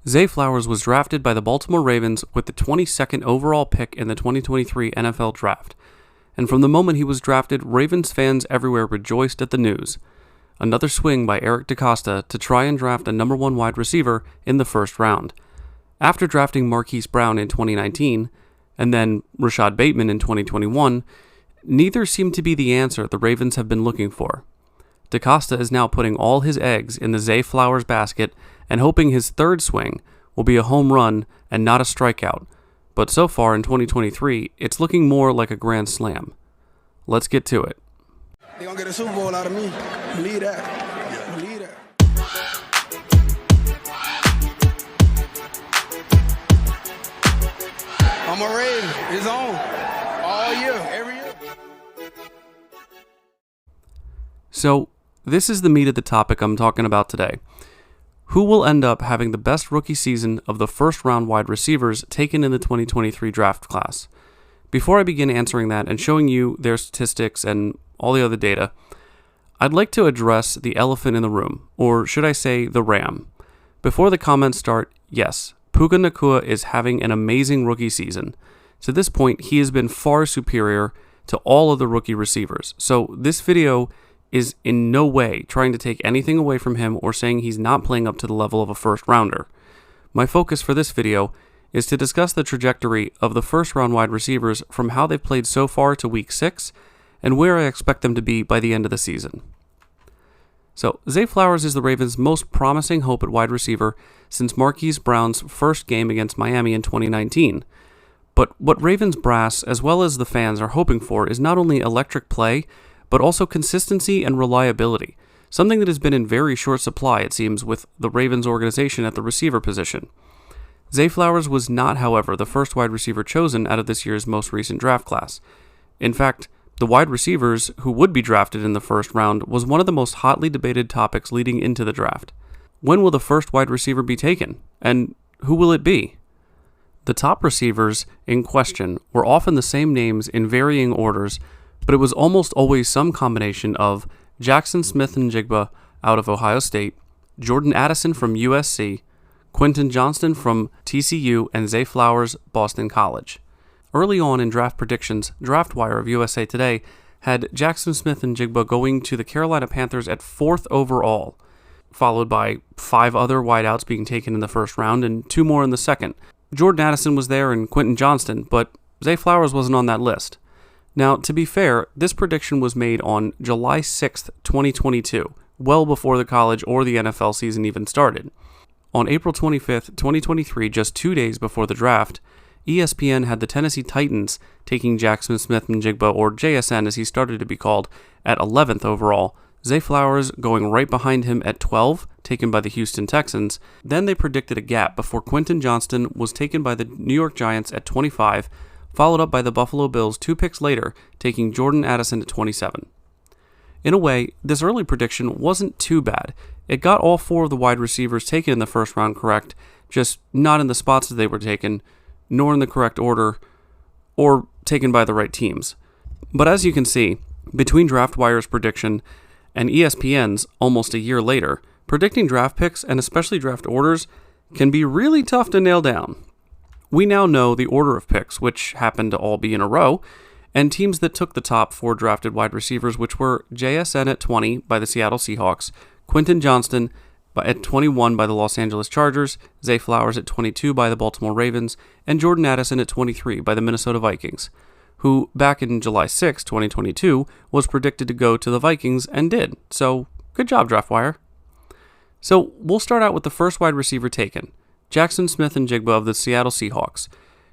Zay Flowers was drafted by the Baltimore Ravens with the 22nd overall pick in the 2023 NFL Draft, and from the moment he was drafted, Ravens fans everywhere rejoiced at the news. Another swing by Eric DeCosta to try and draft a number 1 wide receiver in the first round. After drafting Marquise Brown in 2019, and then Rashad Bateman in 2021, neither seemed to be the answer the Ravens have been looking for. DeCosta is now putting all his eggs in the Zay Flowers basket and hoping his third swing will be a home run and not a strikeout. But so far in 2023, it's looking more like a grand slam. Let's get to it. They're going to get a Super Bowl out of me. Believe that. Believe that. I'm a Raven. It's on. All year. Every year. So, this is the meat of the topic I'm talking about today. Who will end up having the best rookie season of the first-round wide receivers taken in the 2023 draft class? Before I begin answering that and showing you their statistics and all the other data, I'd like to address the elephant in the room, or should I say the ram. Before the comments start, yes, Puka Nacua is having an amazing rookie season. To this point, he has been far superior to all of the rookie receivers, so this video is in no way trying to take anything away from him or saying he's not playing up to the level of a first rounder. My focus for this video is to discuss the trajectory of the first round wide receivers from how they've played so far to week 6 and where I expect them to be by the end of the season. So, Zay Flowers is the Ravens' most promising hope at wide receiver since Marquise Brown's first game against Miami in 2019. But what Ravens brass as well as the fans are hoping for is not only electric play, but also consistency and reliability, something that has been in very short supply, it seems, with the Ravens organization at the receiver position. Zay Flowers was not, however, the first wide receiver chosen out of this year's most recent draft class. In fact, the wide receivers who would be drafted in the first round was one of the most hotly debated topics leading into the draft. When will the first wide receiver be taken, and who will it be? The top receivers in question were often the same names in varying orders, but it was almost always some combination of Jackson Smith-Njigba out of Ohio State, Jordan Addison from USC, Quinton Johnston from TCU, and Zay Flowers, Boston College. Early on in draft predictions, DraftWire of USA Today had Jackson Smith-Njigba going to the Carolina Panthers at 4th overall, followed by 5 other wideouts being taken in the first round and 2 more in the second. Jordan Addison was there and Quinton Johnston, but Zay Flowers wasn't on that list. Now, to be fair, this prediction was made on July 6th, 2022, well before the college or the NFL season even started. On April 25th, 2023, just 2 days before the draft, ESPN had the Tennessee Titans taking Jackson Smith-Njigba, or JSN as he started to be called, at 11th overall, Zay Flowers going right behind him at 12, taken by the Houston Texans. Then they predicted a gap before Quinton Johnston was taken by the New York Giants at 25, followed up by the Buffalo Bills 2 picks later, taking Jordan Addison at 27. In a way, this early prediction wasn't too bad. It got all 4 of the wide receivers taken in the first round correct, just not in the spots that they were taken, nor in the correct order, or taken by the right teams. But as you can see, between DraftWire's prediction and ESPN's almost a year later, predicting draft picks and especially draft orders can be really tough to nail down. We now know the order of picks, which happened to all be in a row, and teams that took the top 4 drafted wide receivers, which were JSN at 20 by the Seattle Seahawks, Quinton Johnston at 21 by the Los Angeles Chargers, Zay Flowers at 22 by the Baltimore Ravens, and Jordan Addison at 23 by the Minnesota Vikings, who back in July 6, 2022, was predicted to go to the Vikings and did. So, good job, DraftWire. So, we'll start out with the first wide receiver taken, Jackson Smith-Njigba of the Seattle Seahawks.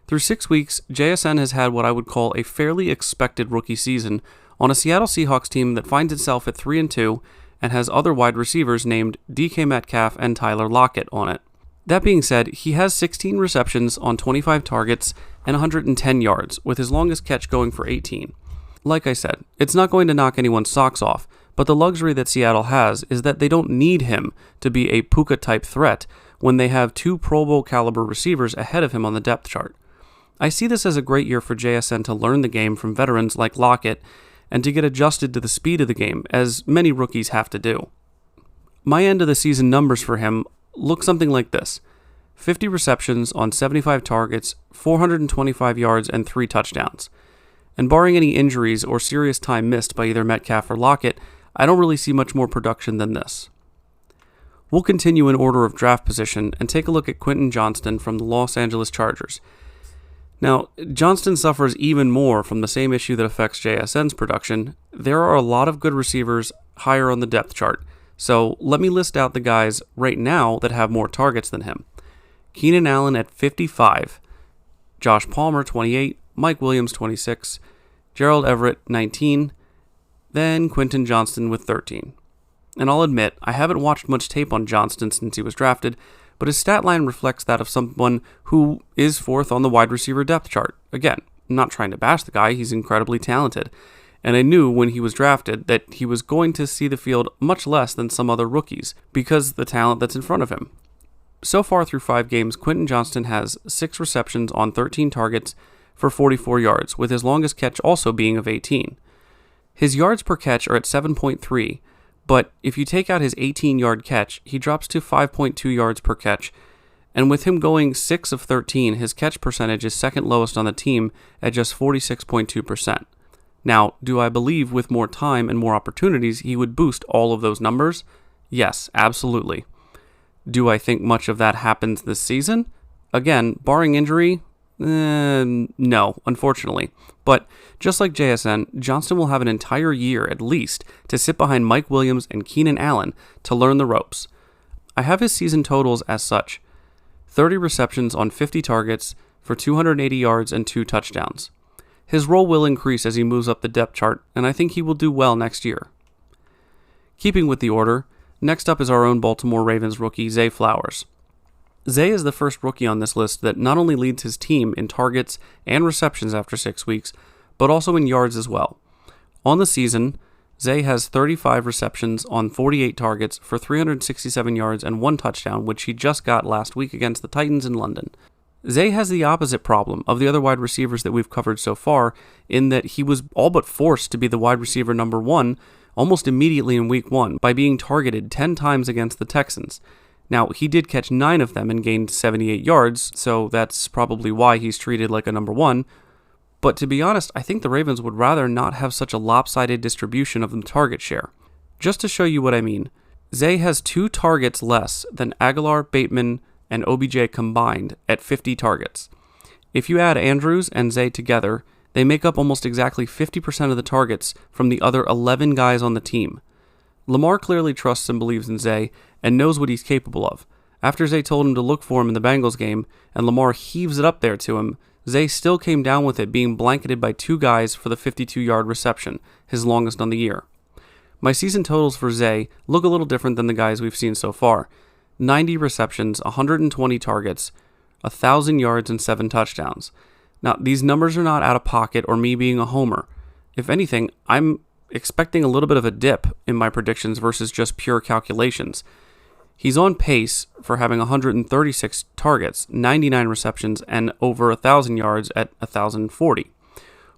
Through 6 weeks, JSN has had what I would call a fairly expected rookie season on a Seattle Seahawks team that finds itself at 3-2 and has other wide receivers named DK Metcalf and Tyler Lockett on it. That being said, he has 16 receptions on 25 targets and 110 yards, with his longest catch going for 18. Like I said, it's not going to knock anyone's socks off, but the luxury that Seattle has is that they don't need him to be a Puka-type threat when they have 2 Pro Bowl caliber receivers ahead of him on the depth chart. I see this as a great year for JSN to learn the game from veterans like Lockett and to get adjusted to the speed of the game, as many rookies have to do. My end of the season numbers for him look something like this: 50 receptions on 75 targets, 425 yards, and 3 touchdowns. And barring any injuries or serious time missed by either Metcalf or Lockett, I don't really see much more production than this. We'll continue in order of draft position and take a look at Quinton Johnston from the Los Angeles Chargers. Now, Johnston suffers even more from the same issue that affects JSN's production. There are a lot of good receivers higher on the depth chart, so let me list out the guys right now that have more targets than him. Keenan Allen at 55, Josh Palmer 28, Mike Williams 26, Gerald Everett 19, then Quinton Johnston with 13. And I'll admit, I haven't watched much tape on Johnston since he was drafted, but his stat line reflects that of someone who is fourth on the wide receiver depth chart. Again, I'm not trying to bash the guy, he's incredibly talented. And I knew when he was drafted that he was going to see the field much less than some other rookies because of the talent that's in front of him. So far through 5 games, Quinton Johnston has 6 receptions on 13 targets for 44 yards, with his longest catch also being of 18. His yards per catch are at 7.3, but if you take out his 18-yard catch, he drops to 5.2 yards per catch, and with him going 6 of 13, his catch percentage is second lowest on the team at just 46.2%. Now, do I believe with more time and more opportunities he would boost all of those numbers? Yes, absolutely. Do I think much of that happens this season? Again, barring injury, no, unfortunately. But just like JSN, Johnston will have an entire year at least to sit behind Mike Williams and Keenan Allen to learn the ropes. I have his season totals as such: 30 receptions on 50 targets for 280 yards and 2 touchdowns. His role will increase as he moves up the depth chart, and I think he will do well next year. Keeping with the order, next up is our own Baltimore Ravens rookie, Zay Flowers. Zay is the first rookie on this list that not only leads his team in targets and receptions after 6 weeks, but also in yards as well. On the season, Zay has 35 receptions on 48 targets for 367 yards and 1 touchdown, which he just got last week against the Titans in London. Zay has the opposite problem of the other wide receivers that we've covered so far, in that he was all but forced to be the wide receiver number 1 almost immediately in week 1 by being targeted 10 times against the Texans. Now, he did catch 9 of them and gained 78 yards, so that's probably why he's treated like a number 1. But to be honest, I think the Ravens would rather not have such a lopsided distribution of the target share. Just to show you what I mean, Zay has 2 targets less than Aguilar, Bateman, and OBJ combined at 50 targets. If you add Andrews and Zay together, they make up almost exactly 50% of the targets from the other 11 guys on the team. Lamar clearly trusts and believes in Zay and knows what he's capable of. After Zay told him to look for him in the Bengals game, and Lamar heaves it up there to him, Zay still came down with it, being blanketed by 2 guys for the 52-yard reception, his longest on the year. My season totals for Zay look a little different than the guys we've seen so far. 90 receptions, 120 targets, 1,000 yards, and 7 touchdowns. Now, these numbers are not out of pocket or me being a homer. If anything, I'm expecting a little bit of a dip in my predictions versus just pure calculations. He's on pace for having 136 targets, 99 receptions, and over 1,000 yards at 1,040,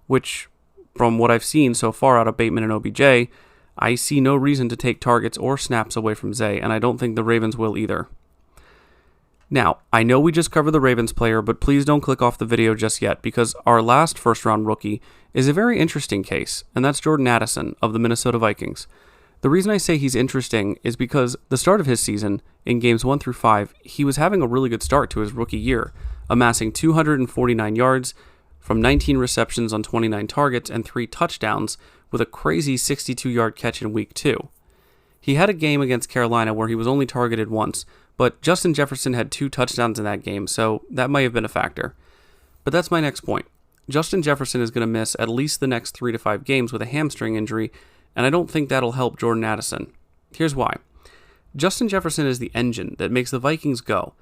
which, from what I've seen so far out of Bateman and OBJ, I see no reason to take targets or snaps away from Zay, and I don't think the Ravens will either. Now, I know we just covered the Ravens player, but please don't click off the video just yet, because our last first-round rookie is a very interesting case, and that's Jordan Addison of the Minnesota Vikings. The reason I say he's interesting is because the start of his season, in games 1 through 5, he was having a really good start to his rookie year, amassing 249 yards from 19 receptions on 29 targets and 3 touchdowns with a crazy 62-yard catch in week 2. He had a game against Carolina where he was only targeted once, but Justin Jefferson had 2 touchdowns in that game, so that might have been a factor. But that's my next point. Justin Jefferson is going to miss at least the next 3 to 5 games with a hamstring injury, and I don't think that'll help Jordan Addison. Here's why. Justin Jefferson is the engine that makes the Vikings go,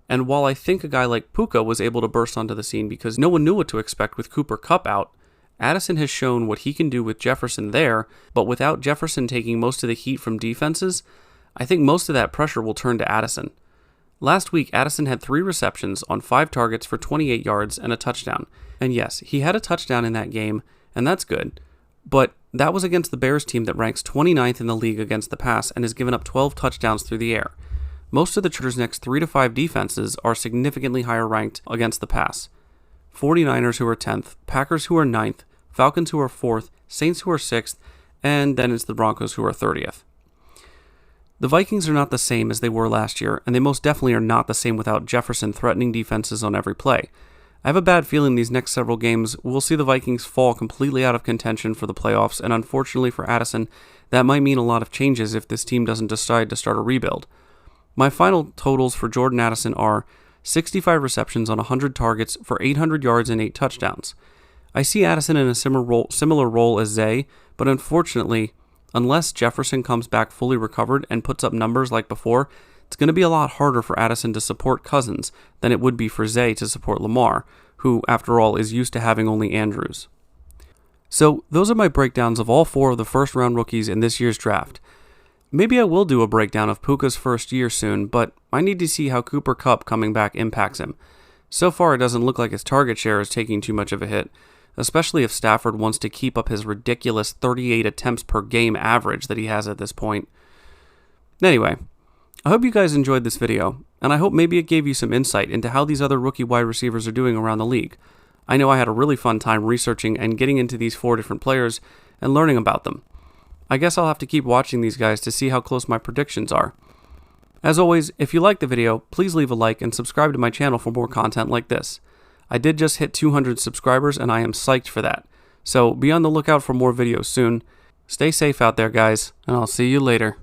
and while I think a guy like Puka was able to burst onto the scene because no one knew what to expect with Cooper Kupp out, Addison has shown what he can do with Jefferson there, but without Jefferson taking most of the heat from defenses, I think most of that pressure will turn to Addison. Last week, Addison had 3 receptions on 5 targets for 28 yards and a touchdown. And yes, he had a touchdown in that game, and that's good. But that was against the Bears team that ranks 29th in the league against the pass and has given up 12 touchdowns through the air. Most of the Chargers' next 3 to 5 defenses are significantly higher ranked against the pass. 49ers, who are 10th, Packers, who are 9th, Falcons, who are 4th, Saints, who are 6th, and then it's the Broncos, who are 30th. The Vikings are not the same as they were last year, and they most definitely are not the same without Jefferson threatening defenses on every play. I have a bad feeling these next several games we'll see the Vikings fall completely out of contention for the playoffs, and unfortunately for Addison, that might mean a lot of changes if this team doesn't decide to start a rebuild. My final totals for Jordan Addison are 65 receptions on 100 targets for 800 yards and 8 touchdowns. I see Addison in a similar role as Zay, but unfortunately, unless Jefferson comes back fully recovered and puts up numbers like before, it's going to be a lot harder for Addison to support Cousins than it would be for Zay to support Lamar, who, after all, is used to having only Andrews. So, those are my breakdowns of all 4 of the first-round rookies in this year's draft. Maybe I will do a breakdown of Puka's first year soon, but I need to see how Cooper Kupp coming back impacts him. So far, it doesn't look like his target share is taking too much of a hit, especially if Stafford wants to keep up his ridiculous 38 attempts per game average that he has at this point. Anyway, I hope you guys enjoyed this video, and I hope maybe it gave you some insight into how these other rookie wide receivers are doing around the league. I know I had a really fun time researching and getting into these 4 different players and learning about them. I guess I'll have to keep watching these guys to see how close my predictions are. As always, if you liked the video, please leave a like and subscribe to my channel for more content like this. I did just hit 200 subscribers and I am psyched for that. So be on the lookout for more videos soon. Stay safe out there, guys, and I'll see you later.